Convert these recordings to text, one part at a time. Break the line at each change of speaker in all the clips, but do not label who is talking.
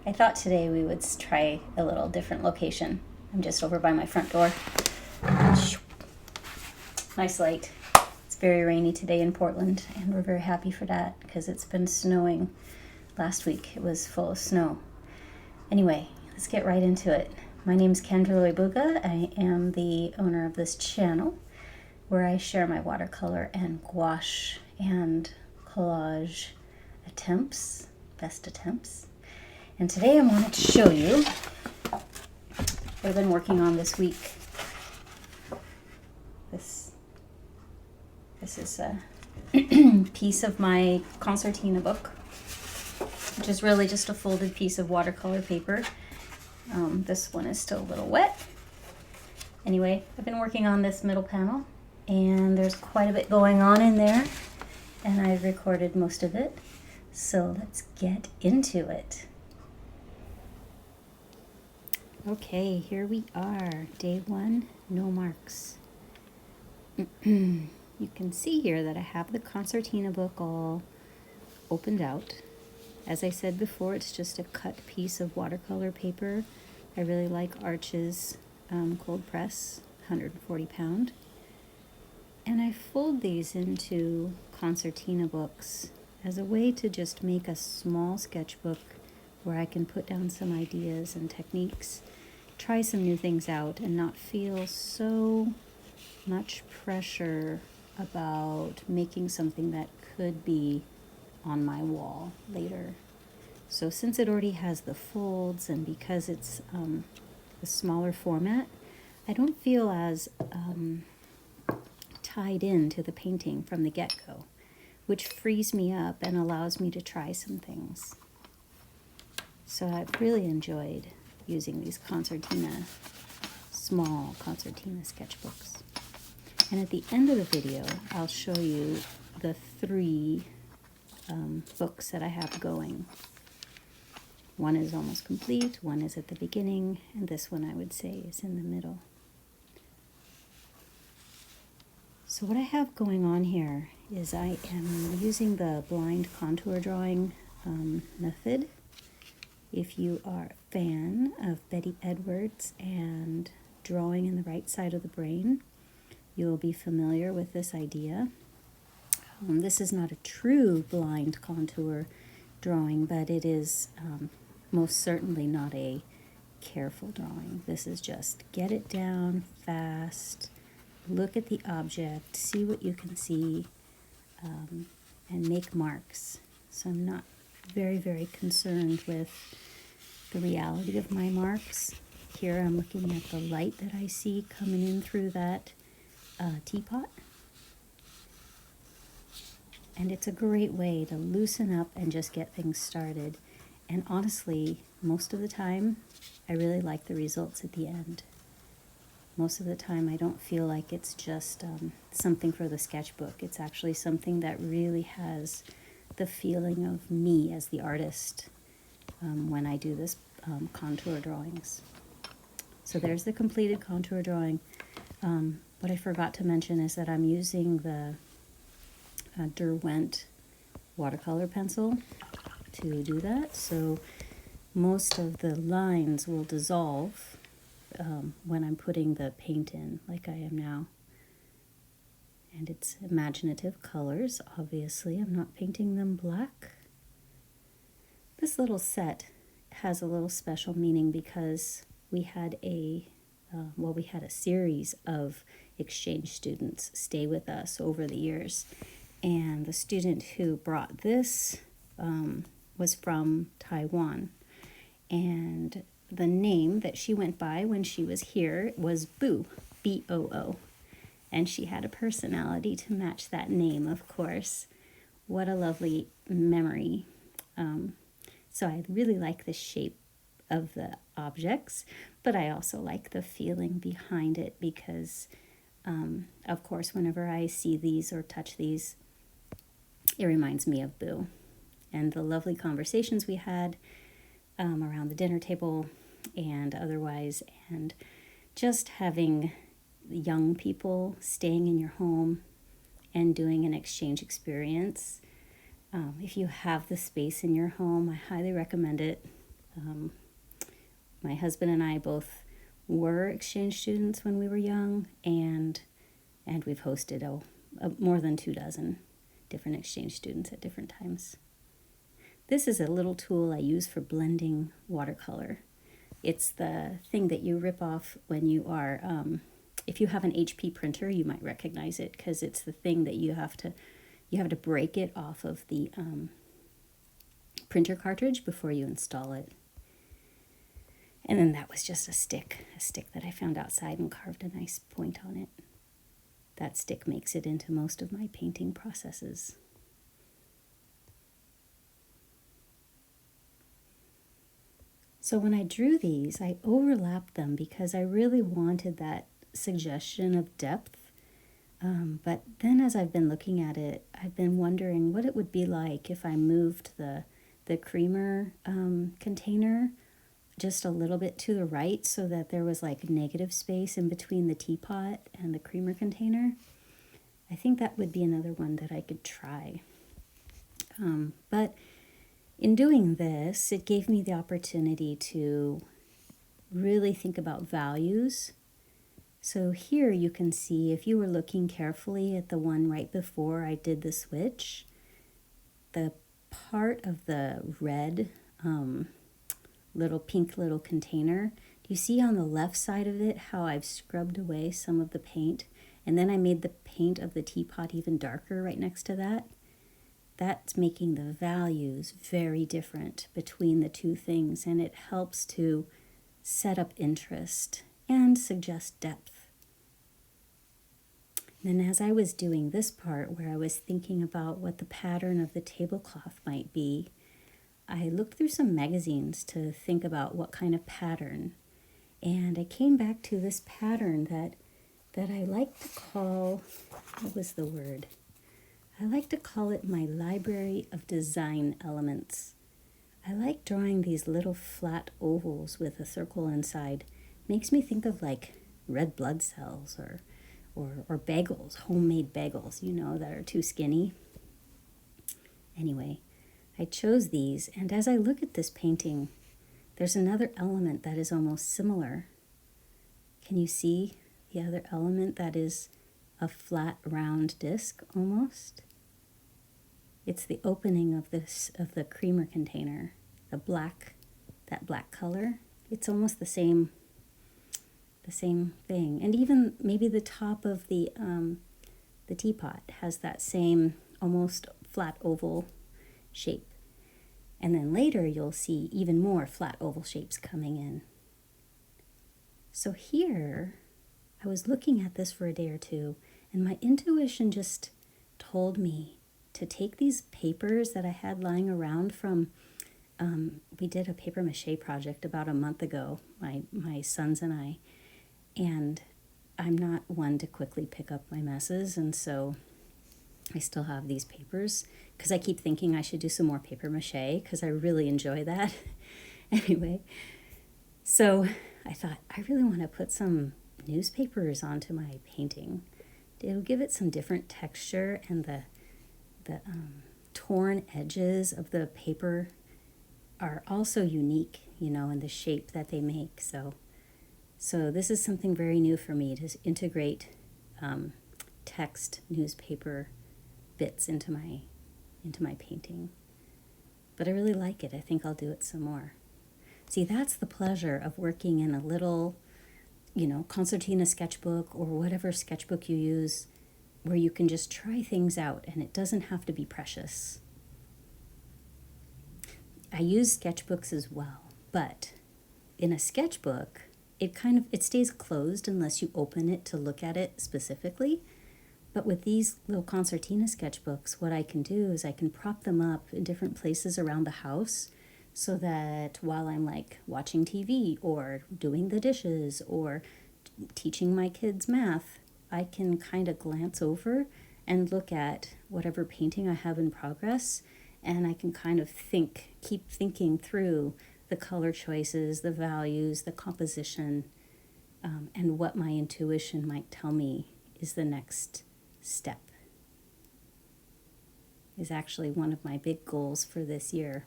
I thought today we would try a little different location. I'm just over by my front door. Nice light. It's very rainy today in Portland, and we're very happy for that because it's been snowing. Last week it was full of snow. Anyway, let's get right into it. My name is Kendra Loibuga. I am the owner of this channel where I share my watercolor and gouache and collage attempts, best attempts. And today I wanted to show you what I've been working on this week. This is a piece of my concertina book, which is really just a folded piece of watercolor paper. This one is still a little wet. Anyway, I've been working on this middle panel, and there's quite a bit going on in there, and I've recorded most of it. So let's get into it. Okay, here we are, day one, no marks. You can see here that I have the concertina book all opened out. As I said before, it's just a cut piece of watercolor paper. I really like Arch's cold press, 140 pound. And I fold these into concertina books as a way to just make a small sketchbook where I can put down some ideas and techniques, try some new things out, and not feel so much pressure about making something that could be on my wall later. So since it already has the folds, and because it's a smaller format, I don't feel as tied into the painting from the get-go, which frees me up and allows me to try some things. So I've really enjoyed using these small concertina sketchbooks. And at the end of the video, I'll show you the three books that I have going. One is almost complete, one is at the beginning, and this one I would say is in the middle. So what I have going on here is I am using the blind contour drawing method. If you are a fan of Betty Edwards and drawing in the right side of the brain, you'll be familiar with this idea. This is not a true blind contour drawing, but it is most certainly not a careful drawing. This is just get it down fast, look at the object, see what you can see, and make marks. So I'm not very, very concerned with the reality of my marks. Here I'm looking at the light that I see coming in through that teapot. And it's a great way to loosen up and just get things started. And honestly, most of the time, I really like the results at the end. Most of the time, I don't feel like it's just something for the sketchbook. It's actually something that really has the feeling of me as the artist when I do this contour drawings. So there's the completed contour drawing. What I forgot to mention is that I'm using the Derwent watercolor pencil to do that. So most of the lines will dissolve when I'm putting the paint in, like I am now. And it's imaginative colors, obviously. I'm not painting them black. This little set has a little special meaning because we had a series of exchange students stay with us over the years. And the student who brought this was from Taiwan. And the name that she went by when she was here was Boo, B-O-O. And she had a personality to match that name, of course. What a lovely memory. So I really like the shape of the objects, but I also like the feeling behind it because, of course, whenever I see these or touch these, it reminds me of Boo and the lovely conversations we had around the dinner table and otherwise, and just having young people staying in your home and doing an exchange experience. If you have the space in your home, I highly recommend it. My husband and I both were exchange students when we were young, and we've hosted more than 24 different exchange students at different times. This is a little tool I use for blending watercolor. It's the thing that you rip off when you are, if you have an HP printer, you might recognize it because it's the thing that you have to break it off of the printer cartridge before you install it. And then that was just a stick that I found outside and carved a nice point on it. That stick makes it into most of my painting processes. So when I drew these, I overlapped them because I really wanted that suggestion of depth. But then as I've been looking at it, I've been wondering what it would be like if I moved the creamer container just a little bit to the right so that there was like negative space in between the teapot and the creamer container. I think that would be another one that I could try. But in doing this, it gave me the opportunity to really think about values. So here you can see, if you were looking carefully at the one right before I did the switch, the part of the red pink little container, do you see on the left side of it how I've scrubbed away some of the paint? And then I made the paint of the teapot even darker right next to that. That's making the values very different between the two things, and it helps to set up interest and suggest depth. Then as I was doing this part where I was thinking about what the pattern of the tablecloth might be, I looked through some magazines to think about what kind of pattern. And I came back to this pattern that I like to call, what was the word? I like to call it my library of design elements. I like drawing these little flat ovals with a circle inside. Makes me think of like red blood cells or bagels, homemade bagels, that are too skinny. Anyway, I chose these, and as I look at this painting, there's another element that is almost similar. Can you see the other element that is a flat round disc almost? It's the opening of the creamer container, that black color. It's almost the same thing. And even maybe the top of the teapot has that same almost flat oval shape. And then later you'll see even more flat oval shapes coming in. So here, I was looking at this for a day or two, and my intuition just told me to take these papers that I had lying around from, we did a paper mache project about a month ago, my sons and I, and I'm not one to quickly pick up my messes, and so I still have these papers because I keep thinking I should do some more paper mache because I really enjoy that. Anyway, so I thought I really want to put some newspapers onto my painting. It'll give it some different texture, and the torn edges of the paper are also unique, in the shape that they make. So this is something very new for me, to integrate text newspaper bits into my painting. But I really like it. I think I'll do it some more. See, that's the pleasure of working in a little, concertina sketchbook or whatever sketchbook you use, where you can just try things out and it doesn't have to be precious. I use sketchbooks as well, but in a sketchbook, it stays closed unless you open it to look at it specifically. But with these little concertina sketchbooks, what I can do is I can prop them up in different places around the house so that while I'm like watching TV or doing the dishes or teaching my kids math, I can kind of glance over and look at whatever painting I have in progress, and I can kind of keep thinking through the color choices, the values, the composition, and what my intuition might tell me is the next step. Is actually one of my big goals for this year,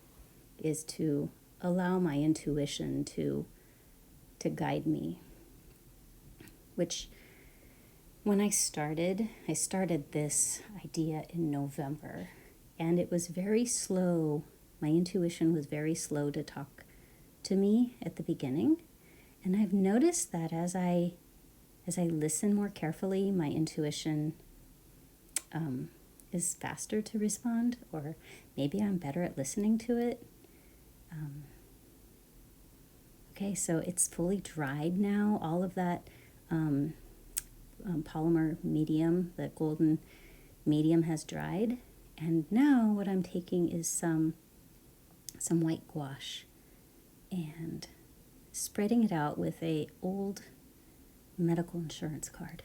is to allow my intuition to guide me. Which, when I started this idea in November, and it was very slow. My intuition was very slow to talk to me at the beginning. And I've noticed that as I listen more carefully, my intuition is faster to respond, or maybe I'm better at listening to it. Okay, so it's fully dried now. All of that polymer medium, the golden medium, has dried. And now what I'm taking is some white gouache and spreading it out with a old medical insurance card.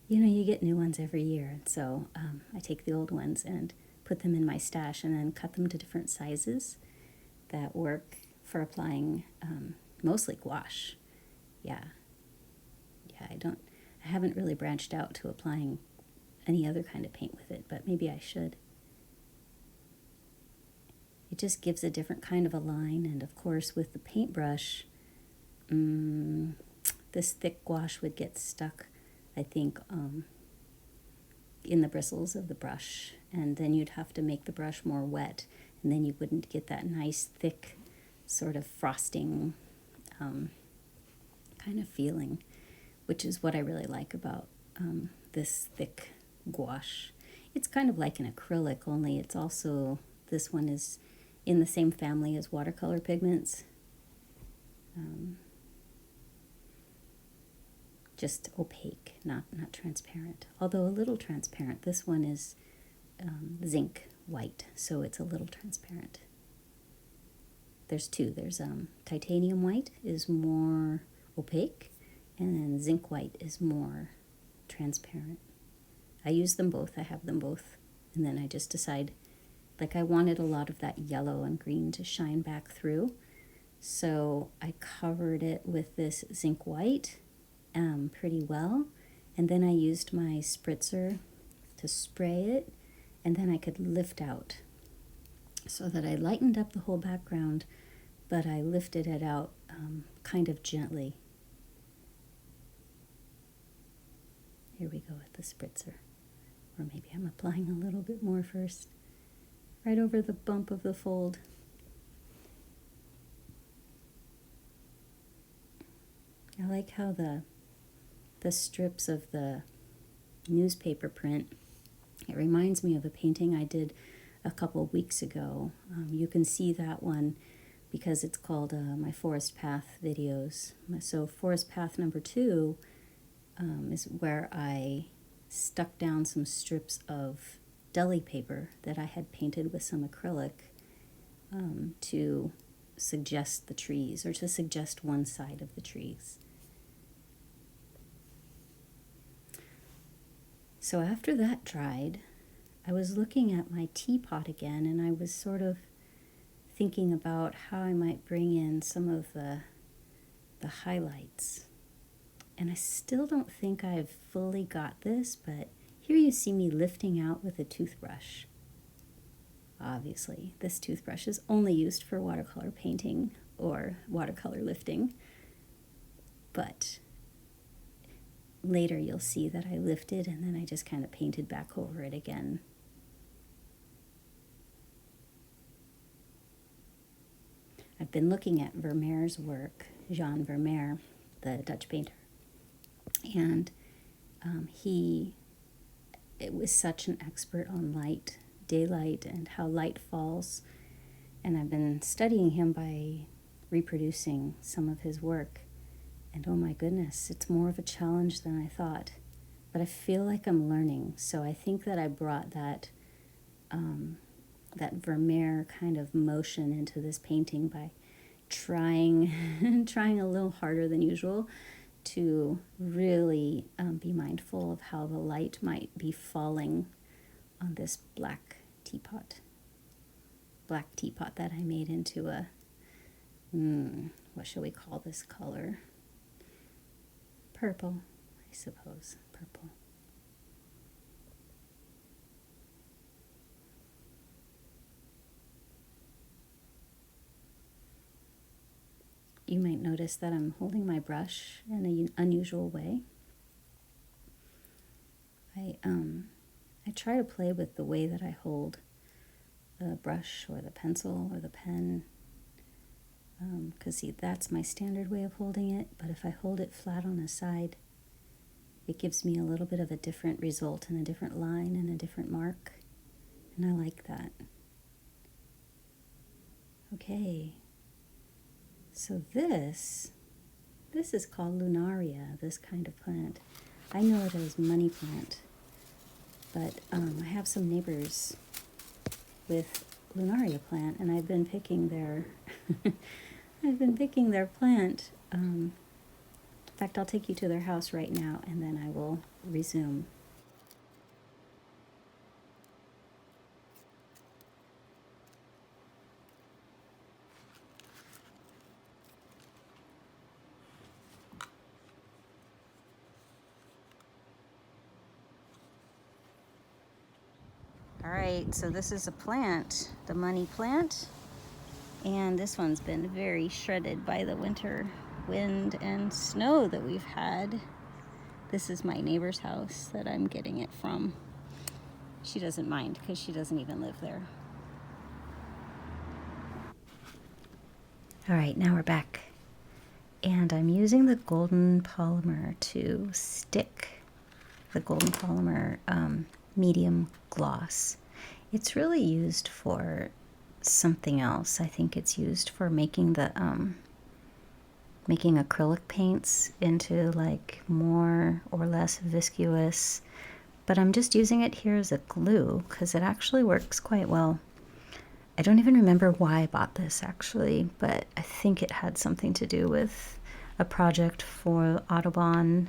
You know, you get new ones every year, and so I take the old ones and put them in my stash and then cut them to different sizes that work for applying mostly gouache. Yeah, I haven't really branched out to applying any other kind of paint with it, but maybe I should. It just gives a different kind of a line, and of course with the paintbrush, this thick gouache would get stuck, I think, in the bristles of the brush, and then you'd have to make the brush more wet, and then you wouldn't get that nice thick sort of frosting kind of feeling, which is what I really like about this thick gouache. It's kind of like an acrylic, only it's also, this one is in the same family as watercolor pigments. Just opaque, not transparent. Although a little transparent. This one is zinc white, so it's a little transparent. There's two. There's titanium white is more opaque, and then zinc white is more transparent. I use them both. I have them both. And then I just decide, like, I wanted a lot of that yellow and green to shine back through. So I covered it with this zinc white pretty well. And then I used my spritzer to spray it. And then I could lift out so that I lightened up the whole background, but I lifted it out kind of gently. Here we go with the spritzer. Or maybe I'm applying a little bit more first, right over the bump of the fold. I like how the strips of the newspaper print, it reminds me of a painting I did a couple of weeks ago. You can see that one because it's called my Forest Path videos. So Forest Path number 2 is where I stuck down some strips of deli paper that I had painted with some acrylic to suggest the trees, or to suggest one side of the trees. So after that dried, I was looking at my teapot again, and I was sort of thinking about how I might bring in some of the highlights. And I still don't think I've fully got this, but here you see me lifting out with a toothbrush. Obviously, this toothbrush is only used for watercolor painting or watercolor lifting, but later you'll see that I lifted and then I just kind of painted back over it again. I've been looking at Vermeer's work, Jan Vermeer, the Dutch painter, and it was such an expert on light, daylight, and how light falls, and I've been studying him by reproducing some of his work. And oh my goodness, it's more of a challenge than I thought. But I feel like I'm learning. So I think that I brought that Vermeer kind of motion into this painting by trying a little harder than usual to really be mindful of how the light might be falling on this black teapot that I made into a, what shall we call this color? Purple, I suppose, purple. you might notice that I'm holding my brush in an unusual way. I try to play with the way that I hold the brush or the pencil or the pen, because see, that's my standard way of holding it, but if I hold it flat on the side, it gives me a little bit of a different result and a different line and a different mark, and I like that. Okay, so this is called Lunaria, this kind of plant. I know it as money plant, but I have some neighbors with Lunaria plant, and I've been picking their plant. In fact, I'll take you to their house right now, and then I will resume. All right, so this is a plant, the money plant, and this one's been very shredded by the winter wind and snow that we've had. This is my neighbor's house that I'm getting it from. She doesn't mind because she doesn't even live there. All right, now we're back. And I'm using the golden polymer to stick the golden polymer medium gloss. It's really used for something else. I think it's used for making the making acrylic paints into like more or less viscous, but I'm just using it here as a glue because it actually works quite well. I don't even remember why I bought this actually, but I think it had something to do with a project for Audubon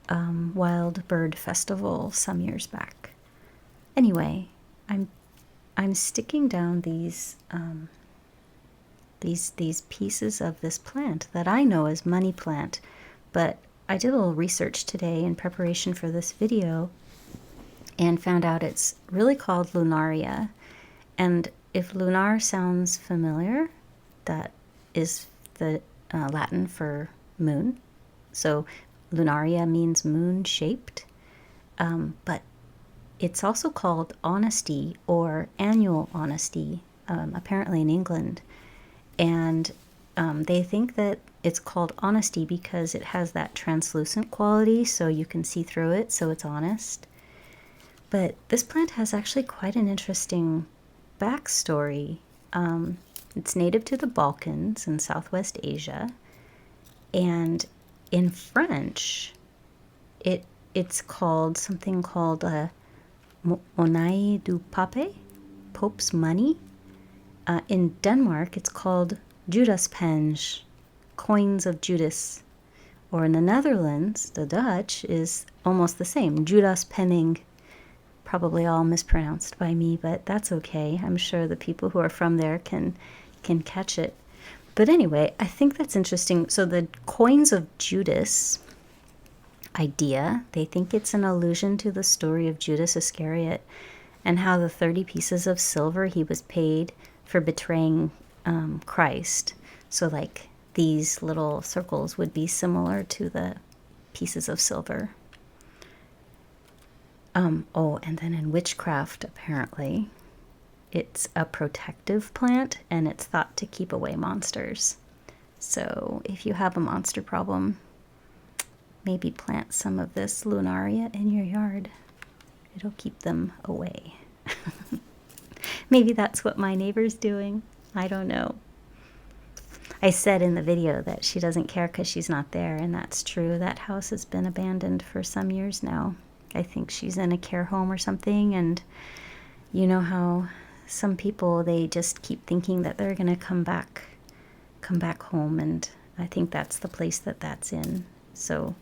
Wild Bird Festival some years back. Anyway, I'm sticking down these pieces of this plant that I know as money plant, but I did a little research today in preparation for this video and found out it's really called Lunaria. And if lunar sounds familiar, that is the Latin for moon. So Lunaria means moon shaped, but it's also called honesty or annual honesty, apparently in England. And they think that it's called honesty because it has that translucent quality, so you can see through it, so it's honest. But this plant has actually quite an interesting backstory. It's native to the Balkans in Southwest Asia, and in French, it's called something called monnaie du pape, Pope's money. In Denmark, it's called Judaspenge, coins of Judas. Or in the Netherlands, the Dutch, is almost the same, Judaspenning. Probably all mispronounced by me, but that's okay. I'm sure the people who are from there can catch it. But anyway, I think that's interesting. So the coins of Judas idea, they think it's an allusion to the story of Judas Iscariot and how the 30 pieces of silver he was paid for betraying Christ. So like these little circles would be similar to the pieces of silver. Oh, and then in witchcraft, apparently, it's a protective plant and it's thought to keep away monsters. So if you have a monster problem, maybe plant some of this Lunaria in your yard. It'll keep them away. Maybe that's what my neighbor's doing. I don't know. I said in the video that she doesn't care because she's not there, and that's true. That house has been abandoned for some years now. I think she's in a care home or something, and you know how some people, they just keep thinking that they're going to come back home, and I think that's the place that's in. So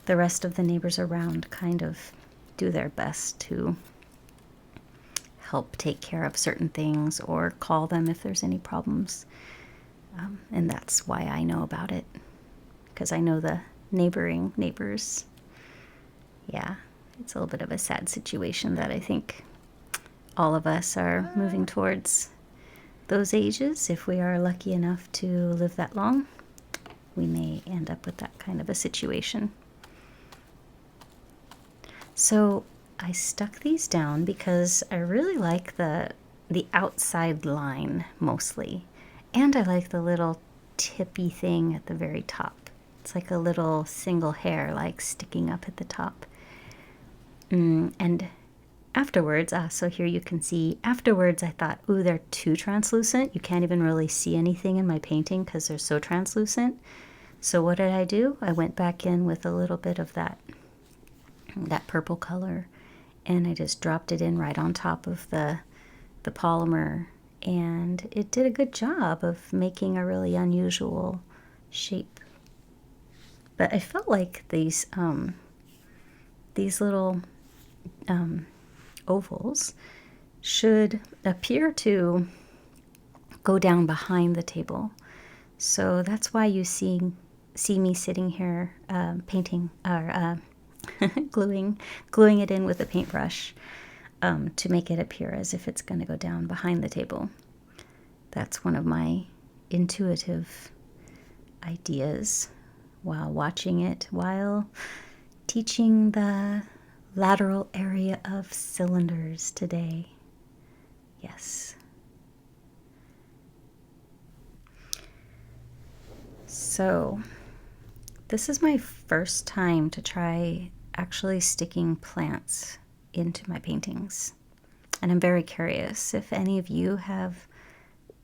the rest of the neighbors around kind of do their best to help take care of certain things or call them if there's any problems. And that's why I know about it, because I know the neighboring neighbors. Yeah, it's a little bit of a sad situation that I think all of us are moving towards those ages, if we are lucky enough to live that long. we may end up with that kind of a situation. So I stuck these down because I really like the outside line mostly. And I like the little tippy thing at the very top. It's like a little single hair like sticking up at the top. And afterwards, so here you can see, afterwards I thought, ooh, they're too translucent. You can't even really see anything in my painting because they're so translucent. So what did I do? I went back in with a little bit of that purple color, and I just dropped it in right on top of the polymer, and it did a good job of making a really unusual shape. But I felt like these little ovals should appear to go down behind the table. So that's why you see me sitting here painting or gluing it in with a paintbrush to make it appear as if it's going to go down behind the table. That's one of my intuitive ideas while watching it, while teaching the lateral area of cylinders today. Yes. So this is my first time to try actually sticking plants into my paintings. And I'm very curious if any of you have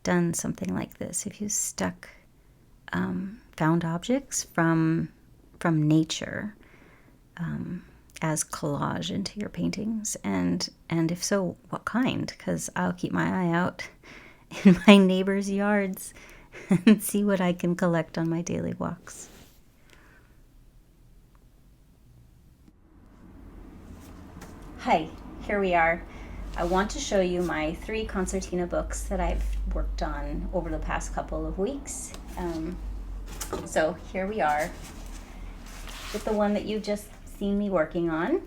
done something like this, if you stuck found objects from nature as collage into your paintings, and if so, what kind? Because I'll keep my eye out in my neighbors' yards and see what I can collect on my daily walks. Hi, here we are. I want to show you my 3 concertina books that I've worked on over the past couple of weeks. So here we are with the one that you've just seen me working on.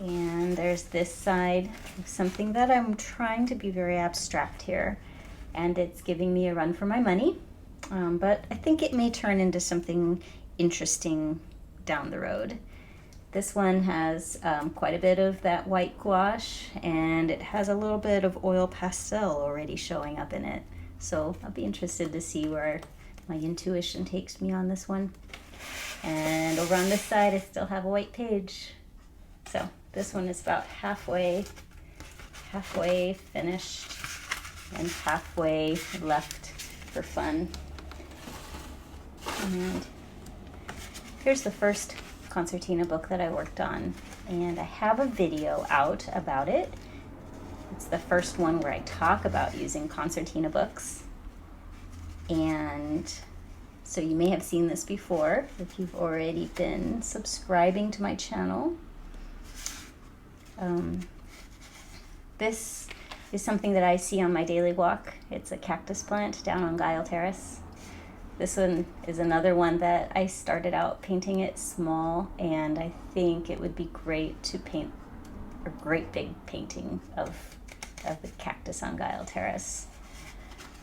And there's this side, something that I'm trying to be very abstract here, and it's giving me a run for my money. But I think it may turn into something interesting down the road. This one has quite a bit of that white gouache, and it has a little bit of oil pastel already showing up in it. So I'll be interested to see where my intuition takes me on this one. And over on this side, I still have a white page. So this one is about halfway finished and halfway left for fun. And here's the first concertina book that I worked on, and I have a video out about it. It's the first one where I talk about using concertina books, and so you may have seen this before if you've already been subscribing to my channel. This is something that I see on my daily walk. It's a cactus plant down on Guile Terrace. This one is another one that I started out painting it small, and I think it would be great to paint a great big painting of the cactus on Guile Terrace.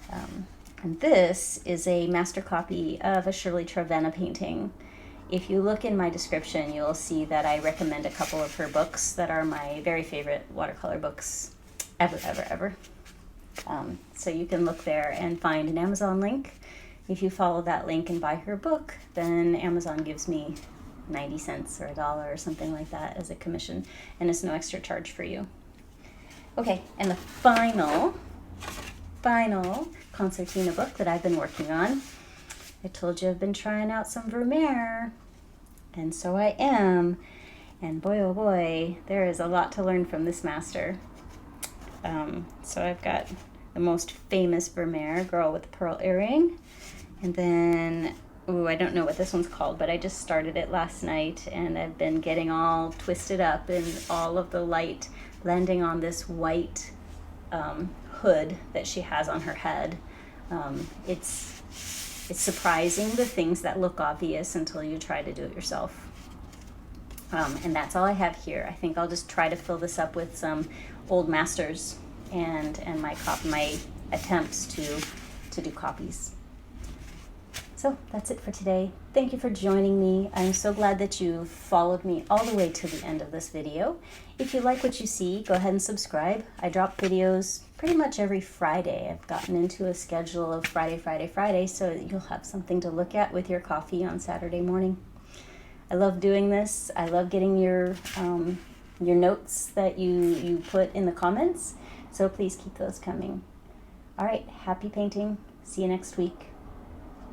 And this is a master copy of a Shirley Trevenna painting. If you look in my description, you'll see that I recommend a couple of her books that are my very favorite watercolor books ever. So you can look there and find an Amazon link. If you follow that link and buy her book, then Amazon gives me 90 cents or $1 or something like that as a commission, and it's no extra charge for you. Okay, and the final concertina book that I've been working on. I told you I've been trying out some Vermeer, and so I am. And boy, oh boy, there is a lot to learn from this master. So I've got the most famous Vermeer, Girl with the Pearl Earring. And then, I don't know what this one's called, but I just started it last night, and I've been getting all twisted up in all of the light landing on this white hood that she has on her head. It's surprising, the things that look obvious until you try to do it yourself. And that's all I have here. I think I'll just try to fill this up with some old masters and my attempts to do copies. So that's it for today. Thank you for joining me. I'm so glad that you followed me all the way to the end of this video. If you like what you see, go ahead and subscribe. I drop videos pretty much every Friday. I've gotten into a schedule of Friday, so that you'll have something to look at with your coffee on Saturday morning. I love doing this. I love getting your notes that you put in the comments, so please keep those coming. All right, happy painting. See you next week.